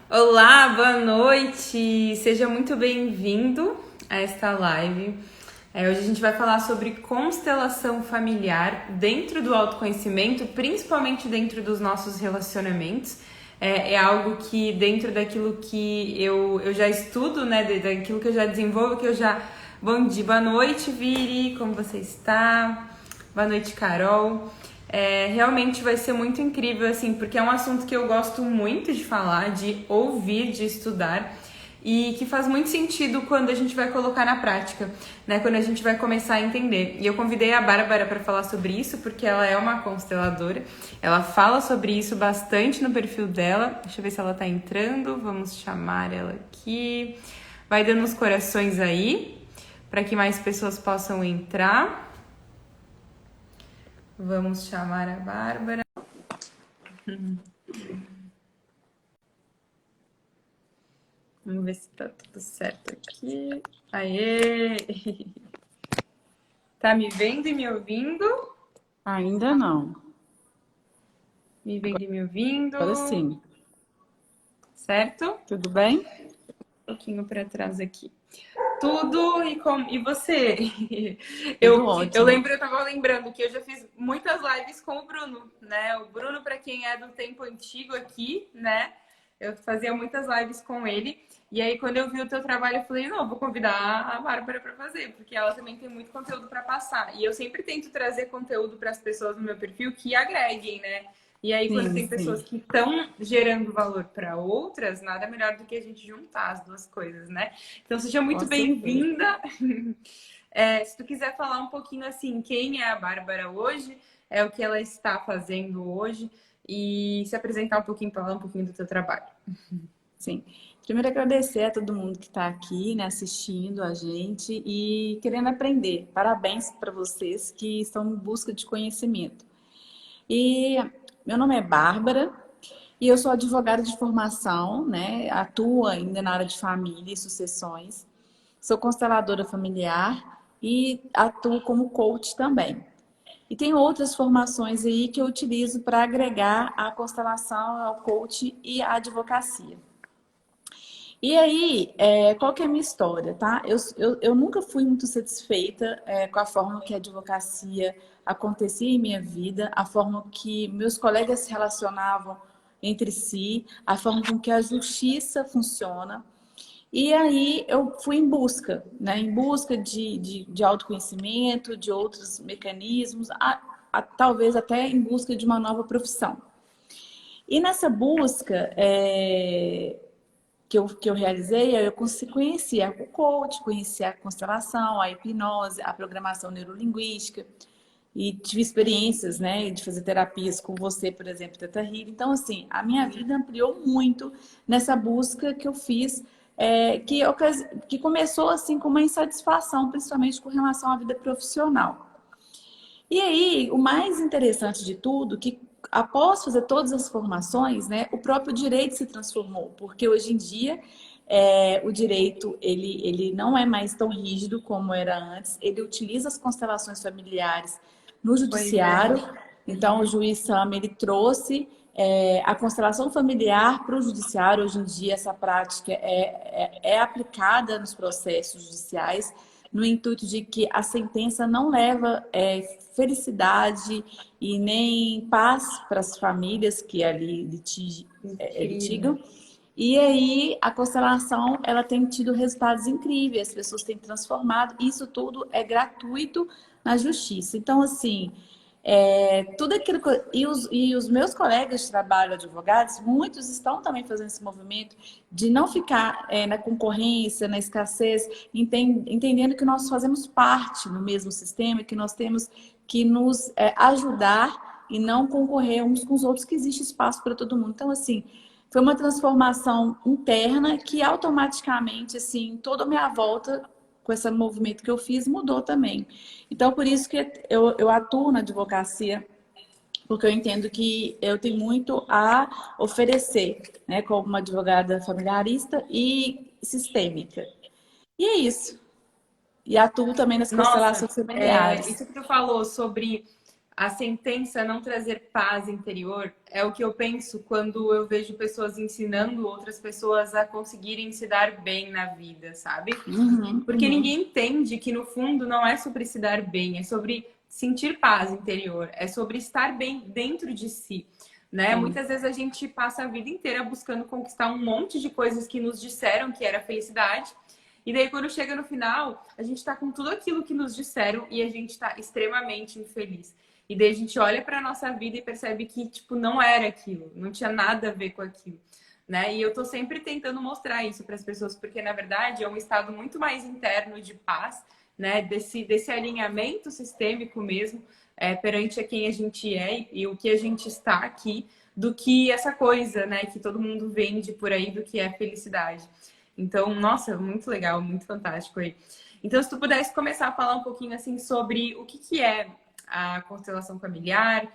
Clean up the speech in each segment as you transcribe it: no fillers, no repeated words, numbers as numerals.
Olá, boa noite! Seja muito bem-vindo a esta live. Hoje a gente vai falar sobre constelação familiar dentro do autoconhecimento, principalmente dentro dos nossos relacionamentos. É algo que dentro daquilo que eu já estudo, né, daquilo que eu já desenvolvo, que eu já... Bom dia, boa noite, Viri, como você está? Boa noite, Carol. Realmente vai ser muito incrível, assim, porque é um assunto que eu gosto muito de falar, de ouvir, de estudar, e que faz muito sentido quando a gente vai colocar na prática, né? Quando a gente vai começar a entender. E eu convidei a Bárbara para falar sobre isso, porque ela é uma consteladora, ela fala sobre isso bastante no perfil dela. Deixa eu ver se ela tá entrando, vamos chamar ela aqui. Vai dando uns corações aí, para que mais pessoas possam entrar. Vamos chamar a Bárbara. Vamos ver se tá tudo certo aqui. Aê! Tá me vendo e me ouvindo? Ainda não. Me vendo e me ouvindo? Agora sim. Certo? Tudo bem? Um pouquinho para trás aqui. Tudo e você? Tudo Eu ótimo. lembro, eu tava lembrando que eu já fiz muitas lives com o Bruno, né? O Bruno, para quem é do tempo antigo aqui, né? Eu fazia muitas lives com ele. E aí, quando eu vi o teu trabalho, eu falei, não, vou convidar a Bárbara para fazer, porque ela também tem muito conteúdo para passar. E eu sempre tento trazer conteúdo para as pessoas no meu perfil que agreguem, né? E aí, quando Sim, tem pessoas sim. que estão gerando valor para outras, nada melhor do que a gente juntar as duas coisas, né? Então, seja Com muito certeza. bem-vinda. Se tu quiser falar um pouquinho assim, quem é a Bárbara hoje, o que ela está fazendo hoje e se apresentar um pouquinho, falar um pouquinho do teu trabalho. Sim. Primeiro agradecer a todo mundo que está aqui, né, assistindo a gente e querendo aprender. Parabéns para vocês que estão em busca de conhecimento. E meu nome é Bárbara e eu sou advogada de formação, né? Atuo ainda na área de família e sucessões. Sou consteladora familiar e atuo como coach também. E tem outras formações aí que eu utilizo para agregar a constelação, ao coach e a advocacia. E aí, qual que é a minha história, tá? Eu nunca fui muito satisfeita com a forma que a advocacia acontecia em minha vida, a forma que meus colegas se relacionavam entre si, a forma com que a justiça funciona. E aí eu fui em busca, né? Em busca de autoconhecimento, de outros mecanismos, talvez até em busca de uma nova profissão. E nessa busca que eu realizei, eu conheci o coach, conheci a constelação, a hipnose, a programação neurolinguística. E tive experiências, né, de fazer terapias com você, por exemplo, Teta Healing. Então, assim, a minha vida ampliou muito nessa busca que eu fiz, que começou, assim, com uma insatisfação, principalmente com relação à vida profissional. E aí, o mais interessante de tudo, que após fazer todas as formações, né, o próprio direito se transformou, porque hoje em dia o direito ele não é mais tão rígido como era antes, ele utiliza as constelações familiares no Pois é. judiciário. Então, o juiz Sam, ele trouxe a constelação familiar para o judiciário. Hoje em dia, essa prática é aplicada nos processos judiciais, no intuito de que a sentença não leva felicidade e nem paz para as famílias que ali Incrível. litigam. E aí a constelação ela tem tido resultados incríveis, as pessoas têm transformado, isso tudo é gratuito na justiça. Então, assim, tudo aquilo que e os meus colegas de trabalho, advogados, muitos estão também fazendo esse movimento de não ficar na concorrência, na escassez, entendendo que nós fazemos parte no mesmo sistema e que nós temos que nos ajudar e não concorrer uns com os outros, que existe espaço para todo mundo. Então, assim, foi uma transformação interna que automaticamente, assim, toda a minha volta com esse movimento que eu fiz mudou também. Então, por isso que eu atuo na advocacia, porque eu entendo que eu tenho muito a oferecer, né, como uma advogada familiarista e sistêmica. E é isso. E atuo também nas Nossa, constelações familiares. isso que tu falou sobre a sentença não trazer paz interior é o que eu penso quando eu vejo pessoas ensinando outras pessoas a conseguirem se dar bem na vida, sabe? Uhum, Porque uhum. ninguém entende que no fundo não é sobre se dar bem, é sobre sentir paz interior, é sobre estar bem dentro de si, né? Sim. Muitas vezes a gente passa a vida inteira buscando conquistar um monte de coisas que nos disseram que era felicidade. E daí, quando chega no final, a gente tá com tudo aquilo que nos disseram e a gente tá extremamente infeliz. E daí a gente olha para nossa vida e percebe que, tipo, não era aquilo, não tinha nada a ver com aquilo, né? E eu tô sempre tentando mostrar isso para as pessoas, porque na verdade é um estado muito mais interno de paz, né? Desse alinhamento sistêmico mesmo, perante a quem a gente é e o que a gente está aqui, do que essa coisa, né, que todo mundo vende por aí do que é felicidade. Então, nossa, muito legal, muito fantástico aí. Então, se tu pudesse começar a falar um pouquinho assim sobre o que é a constelação familiar,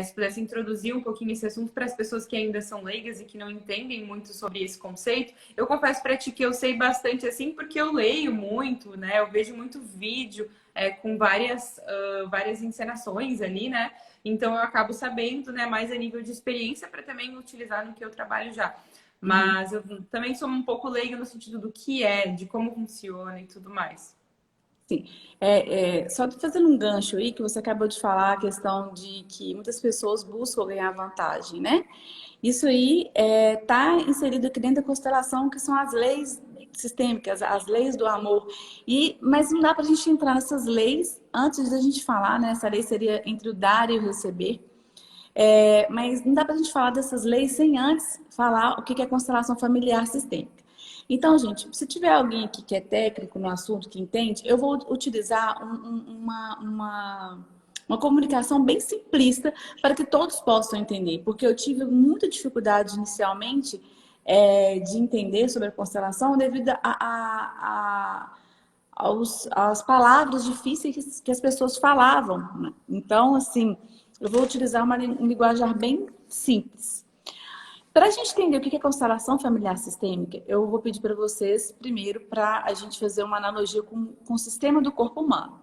se pudesse introduzir um pouquinho esse assunto para as pessoas que ainda são leigas e que não entendem muito sobre esse conceito. Eu confesso para ti que eu sei bastante assim, porque eu leio muito, né? Eu vejo muito vídeo com várias encenações ali, né? Então eu acabo sabendo, né, mais a nível de experiência para também utilizar no que eu trabalho já. Uhum. Mas eu também sou um pouco leiga no sentido do que é, de como funciona e tudo mais. Sim. Só fazendo um gancho aí, que você acabou de falar, a questão de que muitas pessoas buscam ganhar vantagem, né? Isso aí está inserido aqui dentro da constelação, que são as leis sistêmicas, as leis do amor. Mas não dá para a gente entrar nessas leis antes da gente falar, né? Essa lei seria entre o dar e o receber. Mas não dá para a gente falar dessas leis sem antes falar o que é constelação familiar sistêmica. Então, gente, se tiver alguém aqui que é técnico no assunto, que entende, eu vou utilizar uma comunicação bem simplista para que todos possam entender, porque eu tive muita dificuldade inicialmente de entender sobre a constelação devido às palavras difíceis que as pessoas falavam, né? Então, assim, eu vou utilizar um linguajar bem simples. Para a gente entender o que é constelação familiar sistêmica, eu vou pedir para vocês, primeiro, para a gente fazer uma analogia com o sistema do corpo humano.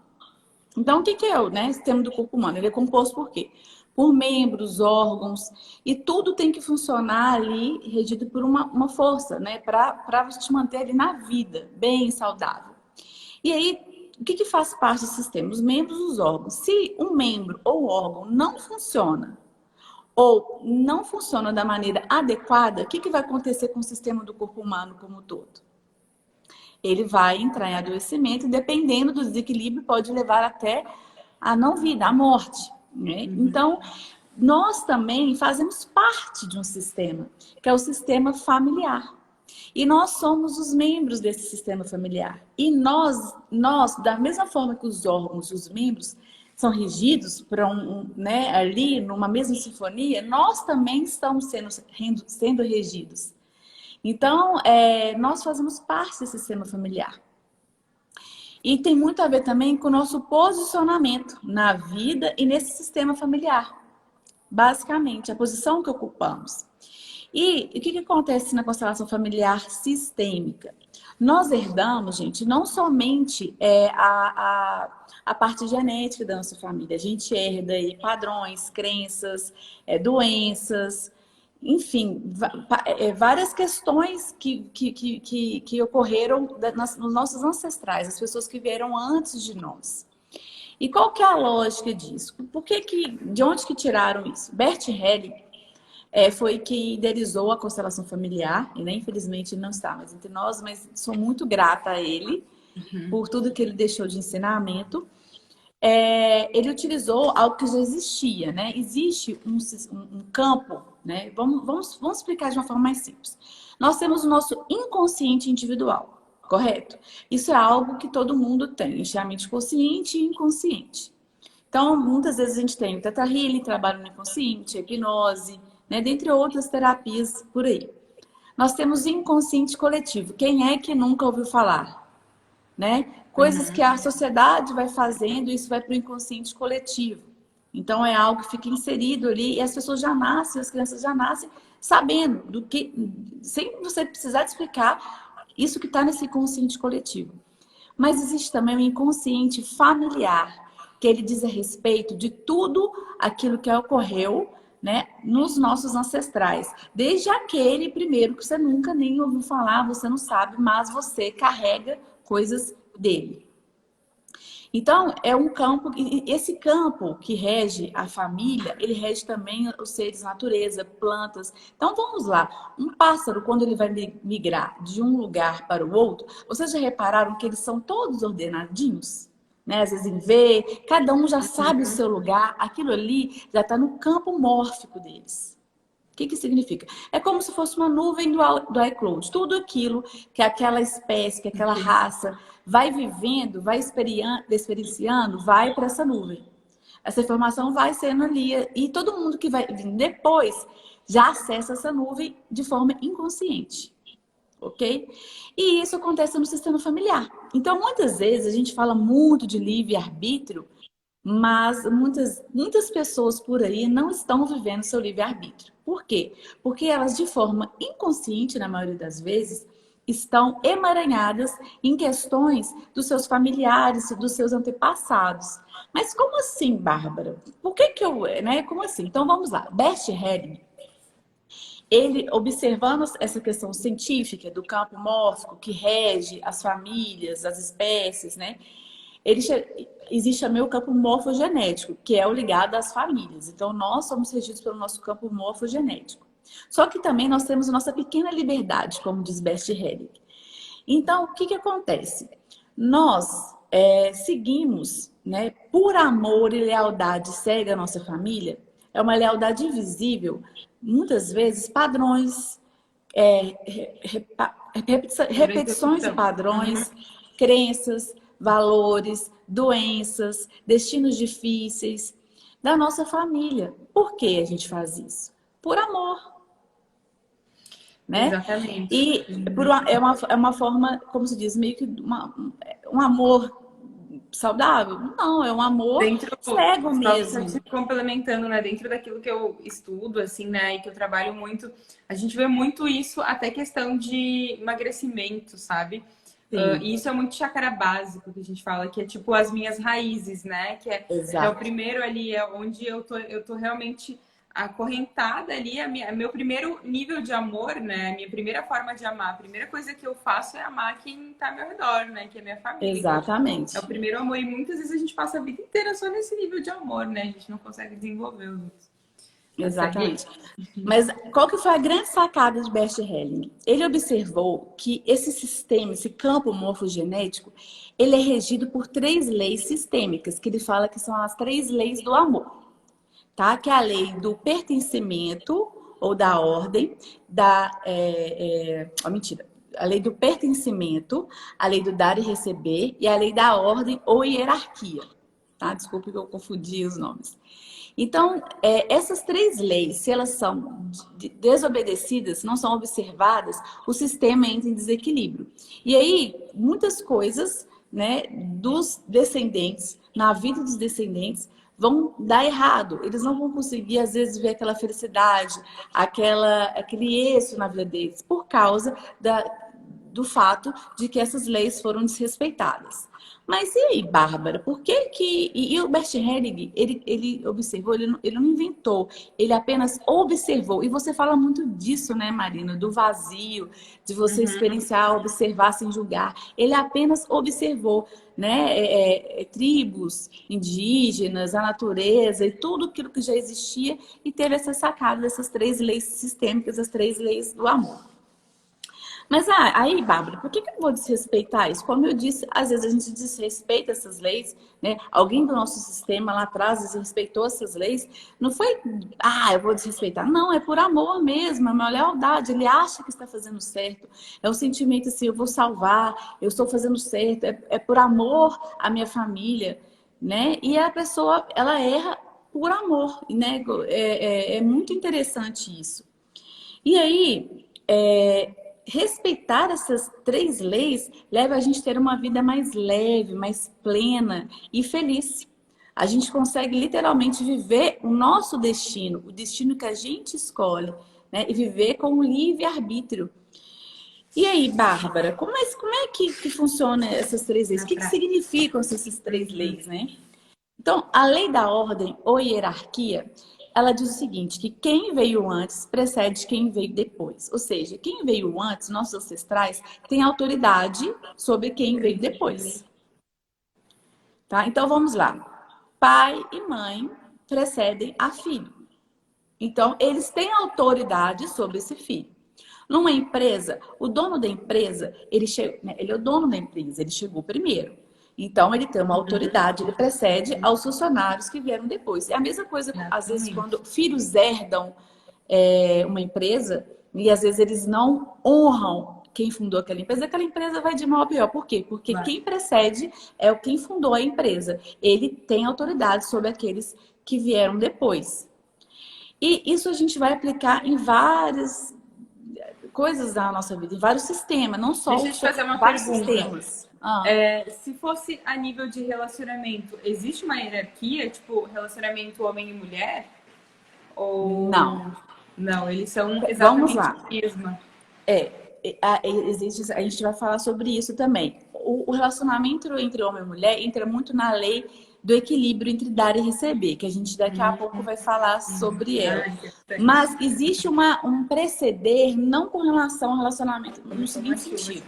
Então, o que é o sistema do corpo humano? Ele é composto por quê? Por membros, órgãos, e tudo tem que funcionar ali, regido por uma força, né? Para te manter ali na vida, bem saudável. E aí, o que faz parte do sistema? Os membros, os órgãos. Se um membro ou órgão não funciona, ou não funciona da maneira adequada, o que vai acontecer com o sistema do corpo humano como um todo? Ele vai entrar em adoecimento e, dependendo do desequilíbrio, pode levar até a não vida, a morte, né? Então, nós também fazemos parte de um sistema, que é o sistema familiar. E nós somos os membros desse sistema familiar. E nós da mesma forma que os órgãos e os membros são regidos para ali numa mesma sinfonia, nós também estamos sendo regidos. Então, nós fazemos parte desse sistema familiar. E tem muito a ver também com o nosso posicionamento na vida e nesse sistema familiar. Basicamente, a posição que ocupamos. E o que acontece na constelação familiar sistêmica? Nós herdamos, gente, não somente a parte genética da nossa família. A gente herda aí padrões, crenças, doenças, enfim, várias questões que ocorreram nos nossos ancestrais, as pessoas que vieram antes de nós. E qual que é a lógica disso? De onde que tiraram isso? Bert Helling foi quem idealizou a constelação familiar, e né, infelizmente não está mais entre nós, mas sou muito grata a ele por tudo que ele deixou de ensinamento. Ele utilizou algo que já existia, né? Existe um campo, né? Vamos explicar de uma forma mais simples. Nós temos o nosso inconsciente individual, correto? Isso é algo que todo mundo tem, a mente consciente e inconsciente. Então, muitas vezes a gente tem o Theta Healing, trabalho no inconsciente, hipnose, né? Dentre outras terapias por aí. Nós temos o inconsciente coletivo. Quem é que nunca ouviu falar? Né? Coisas que a sociedade vai fazendo, isso vai para o inconsciente coletivo. Então, é algo que fica inserido ali e as pessoas já nascem, as crianças já nascem sabendo do que, sem você precisar de explicar isso que está nesse inconsciente coletivo. Mas existe também o inconsciente familiar. que ele diz a respeito de tudo aquilo que ocorreu, né, nos nossos ancestrais. Desde aquele primeiro que você nunca nem ouviu falar, você não sabe, mas você carrega coisas dele. Então, é um campo, e esse campo que rege a família, ele rege também os seres natureza, plantas. Então, vamos lá. Um pássaro, quando ele vai migrar de um lugar para o outro, vocês já repararam que eles são todos ordenadinhos? Né? Às vezes em V, cada um já sabe o seu lugar, aquilo ali já está no campo mórfico deles. O que que significa? É como se fosse uma nuvem do iCloud. Tudo aquilo que aquela espécie, que aquela raça vai vivendo, vai experienciando, vai para essa nuvem. Essa informação vai sendo ali. E todo mundo que vai vindo depois já acessa essa nuvem de forma inconsciente. Ok? E isso acontece no sistema familiar. Então, muitas vezes, a gente fala muito de livre-arbítrio, mas muitas pessoas por aí não estão vivendo seu livre-arbítrio. Por quê? Porque elas, de forma inconsciente, na maioria das vezes, estão emaranhadas em questões dos seus familiares, dos seus antepassados. Mas como assim, Bárbara? Por que que eu... né? Como assim? Então, vamos lá. Bert Helling, ele, observando essa questão científica do campo mórfico que rege as famílias, as espécies, né? Existe também o campo morfogenético, que é o ligado às famílias. Então, nós somos regidos pelo nosso campo morfogenético. Só que também nós temos a nossa pequena liberdade, como diz Bert Helling. Então, o que que acontece? Nós seguimos, né, por amor e lealdade cega a nossa família. É uma lealdade invisível, muitas vezes padrões, repetições de padrões, crenças, valores, doenças, destinos difíceis da nossa família. Por que a gente faz isso? Por amor, né? Exatamente. E é uma forma, como se diz, meio que um amor saudável? Não, é um amor cego mesmo. Só te complementando, né? Dentro daquilo que eu estudo, assim, né? E que eu trabalho muito, a gente vê muito isso, até questão de emagrecimento, sabe? E isso é muito chácara básico que a gente fala, que é tipo as minhas raízes, né? Que é o primeiro ali, é onde eu tô realmente acorrentada ali, meu primeiro nível de amor, né? A minha primeira forma de amar, a primeira coisa que eu faço é amar quem tá ao meu redor, né? Que é minha família. Exatamente. Então, é o primeiro amor, e muitas vezes a gente passa a vida inteira só nesse nível de amor, né? A gente não consegue desenvolver os outros. Exatamente. Mas qual que foi a grande sacada de Bert Helling? Ele observou que esse sistema, esse campo morfogenético, ele é regido por 3 leis sistêmicas, que ele fala que são as 3 leis do amor. Tá? Que é a lei do pertencimento ou da ordem, mentira. A lei do pertencimento, a lei do dar e receber e a lei da ordem ou hierarquia. Tá? Desculpe que eu confundi os nomes. Então, essas 3 leis, se elas são desobedecidas, não são observadas, o sistema entra em desequilíbrio. E aí, muitas coisas, né, dos descendentes, na vida dos descendentes, vão dar errado. Eles não vão conseguir, às vezes, ver aquela felicidade, aquele êxito na vida deles, por causa do fato de que essas leis foram desrespeitadas. Mas e aí, Bárbara, por que que... E o Bert Helling, ele observou, ele não inventou, ele apenas observou. E você fala muito disso, né, Marina? Do vazio, de você experienciar, observar sem julgar. Ele apenas observou, né, tribos indígenas, a natureza e tudo aquilo que já existia e teve essa sacada dessas 3 leis sistêmicas, as 3 leis do amor. Mas aí, Bárbara, por que eu vou desrespeitar isso? Como eu disse, às vezes a gente desrespeita essas leis, né? Alguém do nosso sistema lá atrás desrespeitou essas leis. Não foi, eu vou desrespeitar. Não, é por amor mesmo, é uma lealdade. Ele acha que está fazendo certo. É um sentimento assim, eu vou salvar, eu estou fazendo certo. É por amor à minha família, né? E a pessoa, ela erra por amor, né? É muito interessante isso. E aí, respeitar essas 3 leis leva a gente a ter uma vida mais leve, mais plena e feliz. A gente consegue literalmente viver o nosso destino, o destino que a gente escolhe, né? E viver com o livre-arbítrio. E aí, Bárbara, como é que funciona essas 3 leis? O que significam essas 3 leis, né? Então, a lei da ordem ou hierarquia, ela diz o seguinte, que quem veio antes precede quem veio depois. Ou seja, quem veio antes, nossos ancestrais, tem autoridade sobre quem veio depois. Tá? Então, vamos lá. Pai e mãe precedem a filho. Então, eles têm autoridade sobre esse filho. Numa empresa, o dono da empresa, ele é o dono da empresa, ele chegou primeiro. Então, ele tem uma autoridade, ele precede aos funcionários que vieram depois. É a mesma coisa, às vezes, quando filhos herdam uma empresa e, às vezes, eles não honram quem fundou aquela empresa vai de mal a pior. Por quê? Porque quem precede é o quem fundou a empresa. Ele tem autoridade sobre aqueles que vieram depois. E isso a gente vai aplicar em várias coisas da nossa vida, em vários sistemas, não só Deixa eu te fazer uma vários pergunta. sistemas. Se fosse a nível de relacionamento, existe uma hierarquia, tipo relacionamento homem e mulher? Ou Não. não, eles são Vamos exatamente lá. a mesma. Existe, a gente vai falar sobre isso também. O relacionamento entre homem e mulher entra muito na lei do equilíbrio entre dar e receber, que a gente daqui a pouco vai falar sobre ela. Mas existe um preceder não com relação ao relacionamento, no seguinte sentido.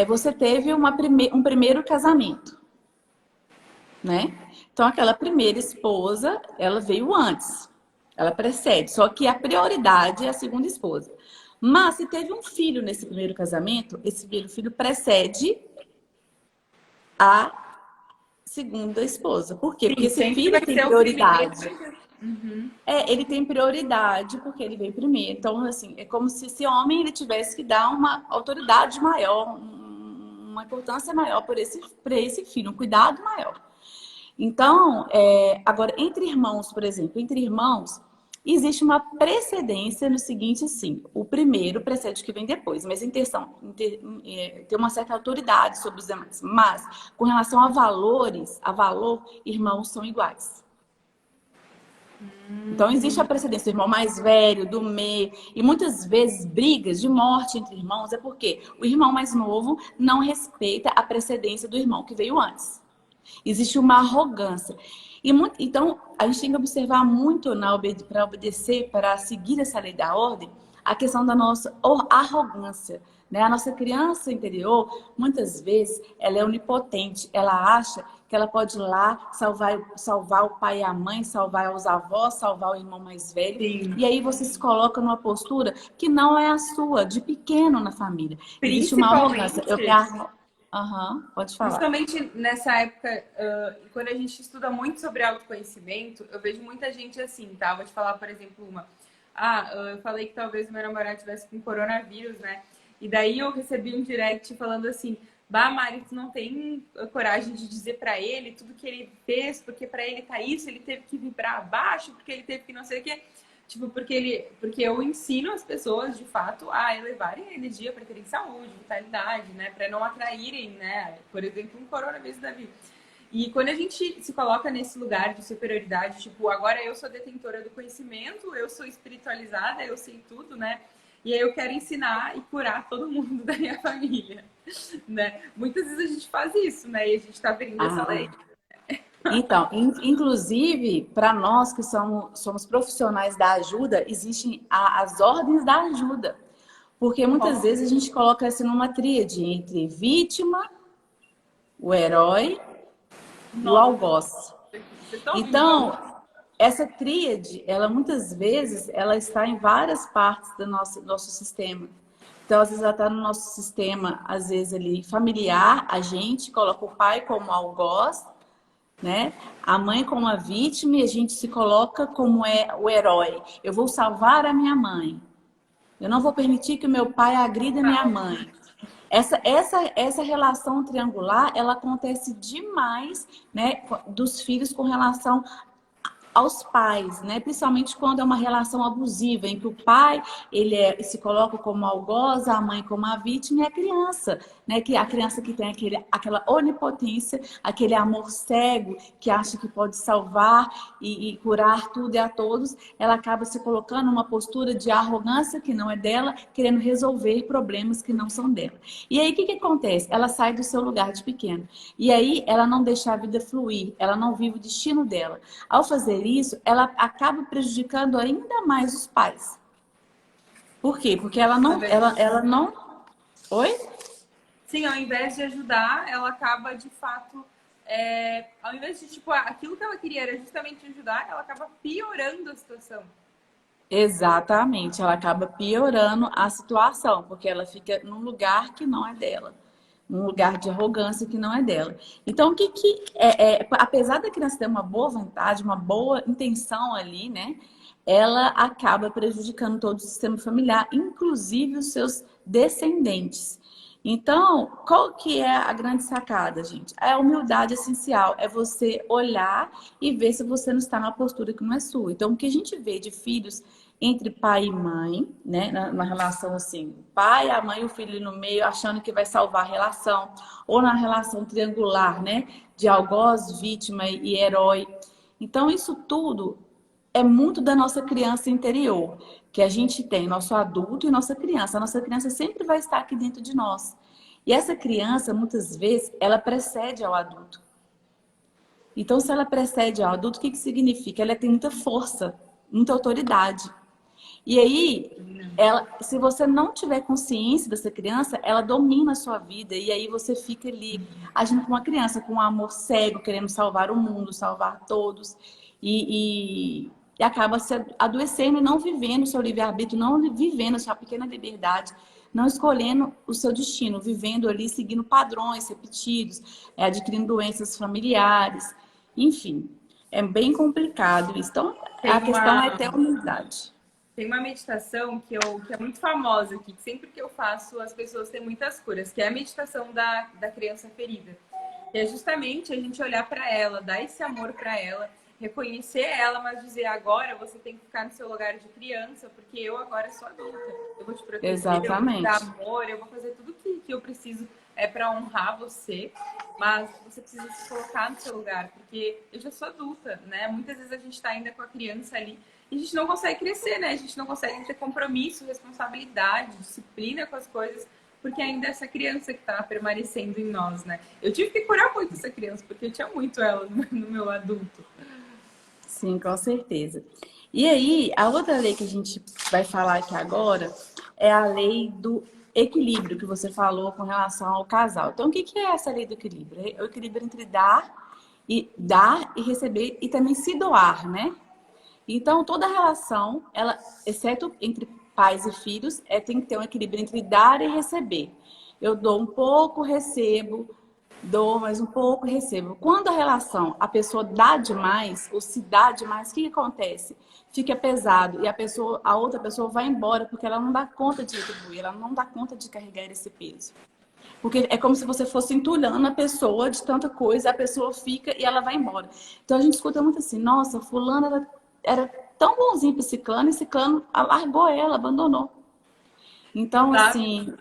Você teve um primeiro casamento, né? Então, aquela primeira esposa, ela veio antes. Ela precede. Só que a prioridade é a segunda esposa. Mas, se teve um filho nesse primeiro casamento, esse filho precede a segunda esposa. Por quê? Sim, Porque esse sempre filho vai tem ser o prioridade. primeiro. Uhum. Ele tem prioridade porque ele veio primeiro. Então, assim, é como se esse homem ele tivesse que dar uma autoridade maior, uma importância maior para esse filho, um cuidado maior. Então, agora, entre irmãos, por exemplo, entre irmãos, existe uma precedência no seguinte, assim, o primeiro precede o que vem depois, mas tem uma certa autoridade sobre os demais. Mas, com relação a valor, irmãos são iguais. Então, existe a precedência do irmão mais velho, do meio, e muitas vezes brigas de morte entre irmãos é porque o irmão mais novo não respeita a precedência do irmão que veio antes. Existe uma arrogância. Então, a gente tem que observar muito para obedecer, para seguir essa lei da ordem, a questão da nossa arrogância. Né? A nossa criança interior, muitas vezes, ela é onipotente. Ela acha que ela pode ir lá salvar o pai e a mãe, salvar os avós, salvar o irmão mais velho. Sim. E aí você se coloca numa postura que não é a sua, de pequeno na família. Existe uma arrogância. Pode falar. Principalmente nessa época, quando a gente estuda muito sobre autoconhecimento, eu vejo muita gente assim, tá? Vou te falar, por exemplo, eu falei que talvez o meu namorado tivesse com coronavírus, né? E daí eu recebi um direct falando assim, Mari, tu não tem coragem de dizer pra ele tudo que ele fez, porque pra ele tá isso, ele teve que vibrar abaixo, porque ele teve que não sei o quê. Tipo, porque eu ensino as pessoas, de fato, a elevarem a energia para terem saúde, vitalidade, né? Para não atraírem, né? Por exemplo, um coronavírus da vida. E quando a gente se coloca nesse lugar de superioridade, tipo, agora eu sou detentora do conhecimento, eu sou espiritualizada, eu sei tudo, né? E aí eu quero ensinar e curar todo mundo da minha família, né? Muitas vezes a gente faz isso, né? E a gente tá abrindo essa lei. Então, inclusive, para nós que somos profissionais da ajuda, existem as ordens da ajuda. Porque muitas vezes a gente coloca assim numa tríade entre vítima, o herói e o algoz. Então, essa tríade, ela muitas vezes, ela está em várias partes do nosso sistema. Então, às vezes ela está no nosso sistema, às vezes ali familiar, a gente coloca o pai como algoz, né? A mãe como a vítima e a gente se coloca como o herói. Eu vou salvar a minha mãe. Eu não vou permitir que o meu pai agrida a minha mãe. Essa relação triangular, ela acontece demais, né, dos filhos com relação aos pais, né? Principalmente quando é uma relação abusiva, em que o pai se coloca como algoz, a mãe como a vítima e a criança, né? Que a criança que tem aquela onipotência, aquele amor cego, que acha que pode salvar e curar tudo e a todos, ela acaba se colocando numa postura de arrogância que não é dela, querendo resolver problemas que não são dela. E aí o que acontece? Ela sai do seu lugar de pequeno. E aí ela não deixa a vida fluir, ela não vive o destino dela. Ao fazer isso, ela acaba prejudicando ainda mais os pais. Por quê? Porque ela não... Oi? Sim, ao invés de ajudar, ela acaba de fato, ao invés de, tipo, aquilo que ela queria era justamente ajudar, ela acaba piorando a situação. Exatamente, ela acaba piorando a situação, porque ela fica num lugar que não é dela, num lugar de arrogância que não é dela. Então, apesar da criança ter uma boa vontade, uma boa intenção ali, né? Ela acaba prejudicando todo o sistema familiar, inclusive os seus descendentes. Então, qual que é a grande sacada, gente? A humildade essencial é você olhar e ver se você não está numa postura que não é sua. Então, o que a gente vê de filhos entre pai e mãe, né, na relação assim, o pai, a mãe e o filho no meio, achando que vai salvar a relação, ou na relação triangular, né, de algoz, vítima e herói. Então, isso tudo é muito da nossa criança interior, que a gente tem, nosso adulto e nossa criança. A nossa criança sempre vai estar aqui dentro de nós. E essa criança, muitas vezes, ela precede ao adulto. Então, se ela precede ao adulto, o que significa? Ela tem muita força, muita autoridade. E aí, se você não tiver consciência dessa criança, ela domina a sua vida. E aí você fica ali agindo como uma criança, com um amor cego, querendo salvar o mundo, salvar todos. E acaba se adoecendo e não vivendo o seu livre-arbítrio, não vivendo a sua pequena liberdade, não escolhendo o seu destino, vivendo ali, seguindo padrões repetidos, adquirindo doenças familiares. Enfim, é bem complicado isso. Então, a questão é ter humildade. Tem uma meditação que é muito famosa aqui, que sempre que eu faço as pessoas têm muitas curas, que é a meditação da criança ferida. E é justamente a gente olhar para ela, dar esse amor para ela, reconhecer ela, mas dizer agora você tem que ficar no seu lugar de criança, porque eu agora sou adulta. Eu vou te proteger, Exatamente. eu vou te dar amor, eu vou fazer tudo que eu preciso para honrar você, mas você precisa se colocar no seu lugar, porque eu já sou adulta, né? Muitas vezes a gente está ainda com a criança ali e a gente não consegue crescer, né? A gente não consegue ter compromisso, responsabilidade, disciplina com as coisas, porque ainda é essa criança que está permanecendo em nós, né? Eu tive que curar muito essa criança, porque eu tinha muito ela no meu adulto. Sim, com certeza. E aí, a outra lei que a gente vai falar aqui agora é a lei do equilíbrio que você falou com relação ao casal. Então, o que é essa lei do equilíbrio? É o equilíbrio entre dar e receber e também se doar, né? Então, toda relação, ela, exceto entre pais e filhos, tem que ter um equilíbrio entre dar e receber. Eu dou um pouco, recebo, dou mais um pouco, recebo. Quando a relação, a pessoa dá demais, ou se dá demais, o que acontece? Fica pesado e a outra pessoa vai embora porque ela não dá conta de retribuir, ela não dá conta de carregar esse peso. Porque é como se você fosse entulhando a pessoa de tanta coisa, a pessoa fica e ela vai embora. Então a gente escuta muito assim, nossa, fulano era tão bonzinho para ciclano e ciclano largou ela, abandonou. Então, assim...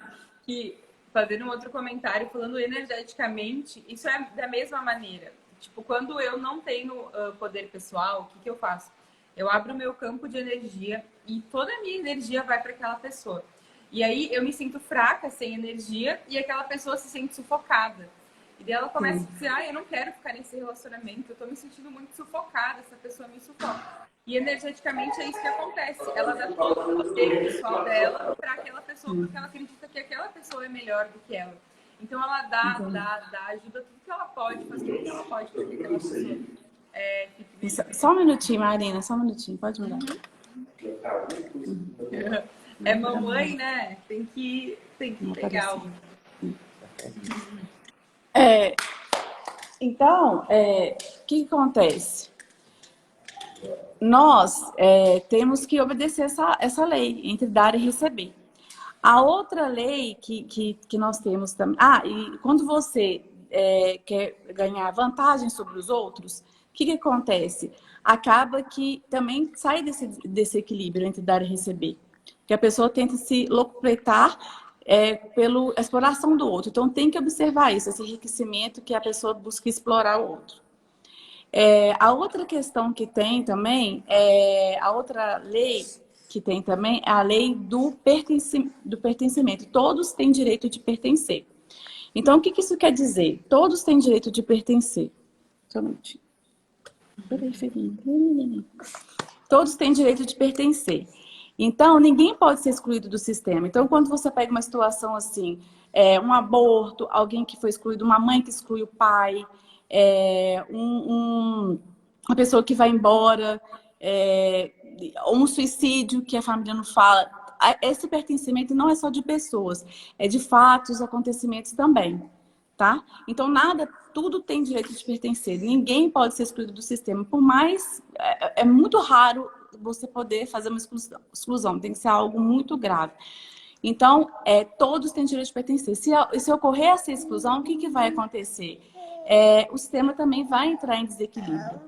Que, fazendo um outro comentário, falando energeticamente, isso é da mesma maneira. Tipo, quando eu não tenho poder pessoal, o que eu faço? Eu abro o meu campo de energia e toda a minha energia vai para aquela pessoa. E aí eu me sinto fraca, sem energia, e aquela pessoa se sente sufocada. E daí ela começa a dizer, eu não quero ficar nesse relacionamento, eu tô me sentindo muito sufocada, essa pessoa me sufoca. E energeticamente é isso que acontece. Ela dá todo o poder pessoal dela para aquela pessoa, porque ela acredita que aquela pessoa é melhor do que ela. Então ela dá, ajuda tudo que ela pode, faz tudo que ela pode para que aquela pessoa fique. Só um minutinho, Marina, só um minutinho, pode mudar. É mamãe, né? Tem que pegar o... Então, o que acontece? Nós temos que obedecer essa lei entre dar e receber. A outra lei que nós temos também... e quando você quer ganhar vantagem sobre os outros, que acontece? Acaba que também sai desse equilíbrio entre dar e receber. Que a pessoa tenta se locupletar pela exploração do outro. Então, tem que observar isso, esse enriquecimento que a pessoa busca explorar o outro. A outra questão que tem também, a outra lei que tem também é a lei do pertencimento. Todos têm direito de pertencer. Então, o que isso quer dizer? Todos têm direito de pertencer. Só um minutinho. Peraí, filhinho. Todos têm direito de pertencer. Então, ninguém pode ser excluído do sistema. Então, quando você pega uma situação assim, um aborto, alguém que foi excluído, uma mãe que exclui o pai, uma pessoa que vai embora, ou um suicídio que a família não fala. Esse pertencimento não é só de pessoas, é de fatos, acontecimentos também, tá? Então, tudo tem direito de pertencer. Ninguém pode ser excluído do sistema, por mais... É muito raro você poder fazer uma exclusão, tem que ser algo muito grave. Então, todos têm direito de pertencer. Se ocorrer essa exclusão, o que vai acontecer? O sistema também vai entrar em desequilíbrio.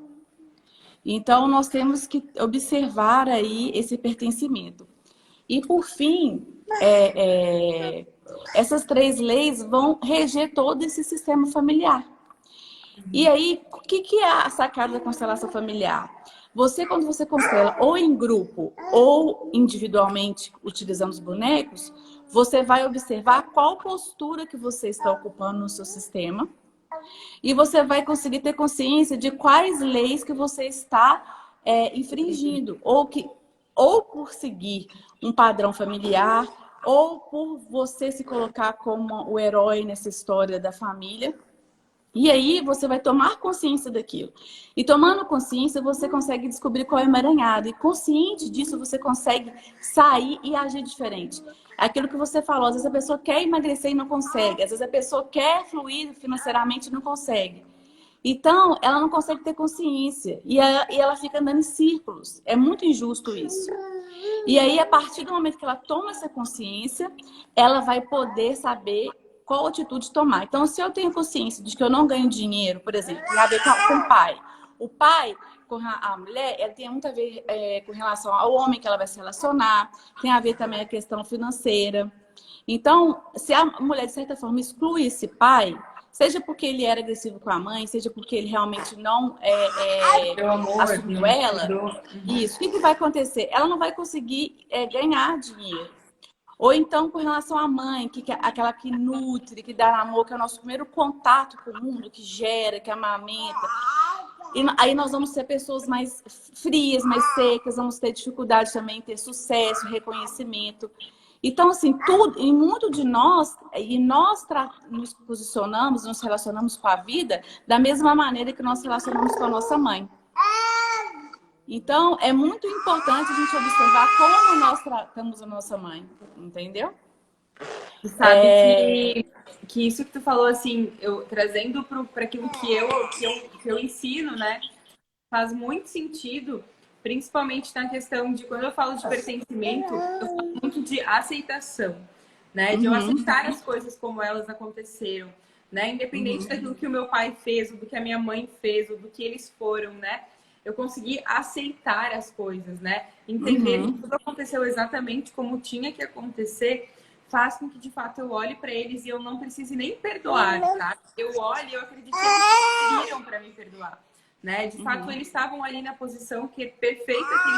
Então, nós temos que observar aí esse pertencimento. E, por fim, essas 3 leis vão reger todo esse sistema familiar. E aí, o que é a sacada da constelação familiar? Quando você constela ou em grupo ou individualmente, utilizando os bonecos, você vai observar qual postura que você está ocupando no seu sistema e você vai conseguir ter consciência de quais leis que você está infringindo, ou por seguir um padrão familiar, ou por você se colocar como o herói nessa história da família. E aí você vai tomar consciência daquilo. E tomando consciência, você consegue descobrir qual é o emaranhado. E consciente disso, você consegue sair e agir diferente. Aquilo que você falou, às vezes a pessoa quer emagrecer e não consegue. Às vezes a pessoa quer fluir financeiramente e não consegue. Então, ela não consegue ter consciência. E ela fica andando em círculos. É muito injusto isso. E aí, a partir do momento que ela toma essa consciência, ela vai poder saber qual atitude tomar. Então, se eu tenho consciência de que eu não ganho dinheiro, por exemplo, tem a ver com o pai. O pai, com a mulher, ela tem muito a ver com relação ao homem que ela vai se relacionar, tem a ver também a questão financeira. Então, se a mulher, de certa forma, exclui esse pai, seja porque ele era agressivo com a mãe, seja porque ele realmente não assumiu ela, isso, o que vai acontecer? Ela não vai conseguir ganhar dinheiro. Ou então, com relação à mãe, aquela que nutre, que dá amor, que é o nosso primeiro contato com o mundo, que gera, que amamenta. E aí nós vamos ser pessoas mais frias, mais secas, vamos ter dificuldade também em ter sucesso, reconhecimento. Então, assim, tudo, e muito de nós, nos posicionamos, nos relacionamos com a vida da mesma maneira que nós nos relacionamos com a nossa mãe. Então, é muito importante a gente observar como nós tratamos a nossa mãe, entendeu? E sabe que isso que tu falou, assim, trazendo para aquilo que eu ensino, né, faz muito sentido, principalmente na questão de, quando eu falo de pertencimento, eu falo muito de aceitação, né, de eu aceitar as coisas como elas aconteceram, né, independente daquilo que o meu pai fez, ou do que a minha mãe fez, ou do que eles foram, né, eu consegui aceitar as coisas, né? Entender que tudo aconteceu exatamente como tinha que acontecer, faz com que, de fato, eu olhe para eles e eu não precise nem perdoar, tá? Eu olho e eu acredito que eles queriam para me perdoar, né? De fato, eles estavam ali na posição que é perfeita, que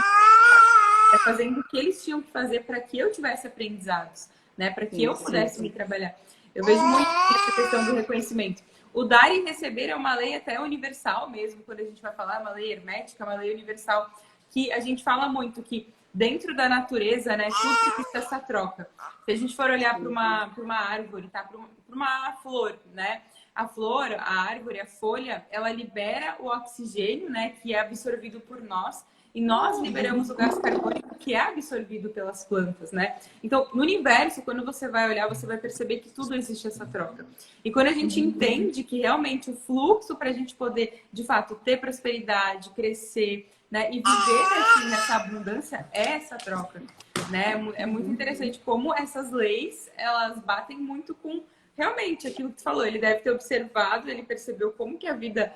eles fazendo o que eles tinham que fazer para que eu tivesse aprendizados, né? Para que eu pudesse me trabalhar. Eu vejo muito essa questão do reconhecimento. O dar e receber é uma lei até universal mesmo, quando a gente vai falar, uma lei hermética, uma lei universal, que a gente fala muito que dentro da natureza, né, tudo existe essa troca. Se a gente for olhar para uma árvore, tá? Para uma flor, né? A flor, a árvore, a folha, ela libera o oxigênio, né, que é absorvido por nós, e nós liberamos o gás carbônico, que é absorvido pelas plantas, né? Então, no universo, quando você vai olhar, você vai perceber que tudo existe essa troca. E quando a gente entende que realmente o fluxo para a gente poder, de fato, ter prosperidade, crescer, né, e viver assim, nessa abundância, é essa troca, né? É muito interessante como essas leis, elas batem muito com realmente aquilo que tu falou. Ele deve ter observado, ele percebeu como que a vida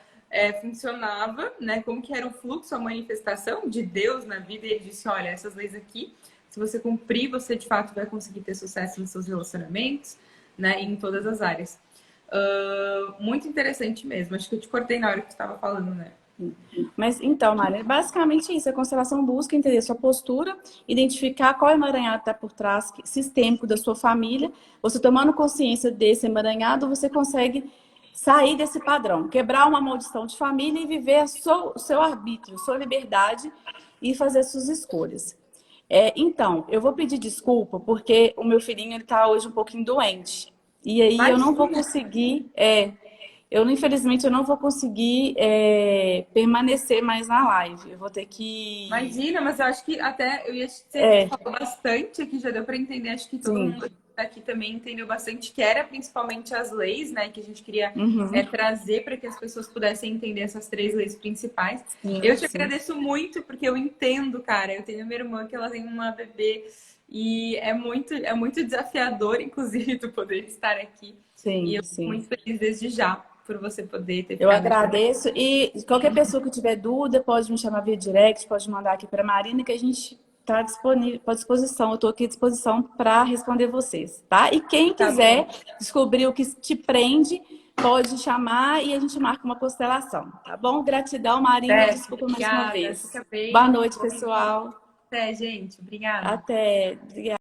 funcionava, né? Como que era o fluxo, a manifestação de Deus na vida. E ele disse, olha, essas leis aqui, se você cumprir, você de fato vai conseguir ter sucesso nos seus relacionamentos, né? E em todas as áreas. Muito interessante mesmo. Acho que eu te cortei na hora que tu estava falando, né? Mas então, Nália, é basicamente isso. A constelação busca entender sua postura, identificar qual emaranhado está por trás sistêmico da sua família. Você tomando consciência desse emaranhado, você consegue sair desse padrão, quebrar uma maldição de família e viver o seu arbítrio, sua liberdade e fazer suas escolhas. Então, eu vou pedir desculpa porque o meu filhinho está hoje um pouquinho doente. E aí eu não vou Imagina, conseguir. Infelizmente, eu não vou conseguir permanecer mais na live. Eu vou ter que. imagina, mas eu acho que até eu ia te dizer que tu falou bastante aqui, já deu para entender. Acho que todo Sim. mundo aqui também entendeu bastante que era principalmente as leis, né? Que a gente queria Uhum. trazer para que as pessoas pudessem entender essas 3 leis principais. Sim, Eu te sim. agradeço muito, porque eu entendo, cara. Eu tenho minha irmã que ela tem uma bebê e é muito desafiador, inclusive, tu poder estar aqui. E Sim, eu fico sim. muito feliz desde já por você poder ter Eu ficado aqui. agradeço. E qualquer pessoa que tiver dúvida, pode me chamar via direct, pode mandar aqui para a Marina, que a gente está disponível, à disposição. Eu estou aqui à disposição para responder vocês, tá? E quem Tá bom. quiser descobrir o que te prende, pode chamar e a gente marca uma constelação, tá bom? Gratidão, Marina. Certo, Desculpa mais uma obrigada. vez. Fica bem. Boa noite, pessoal. Até, gente. Obrigada. Até. Obrigada.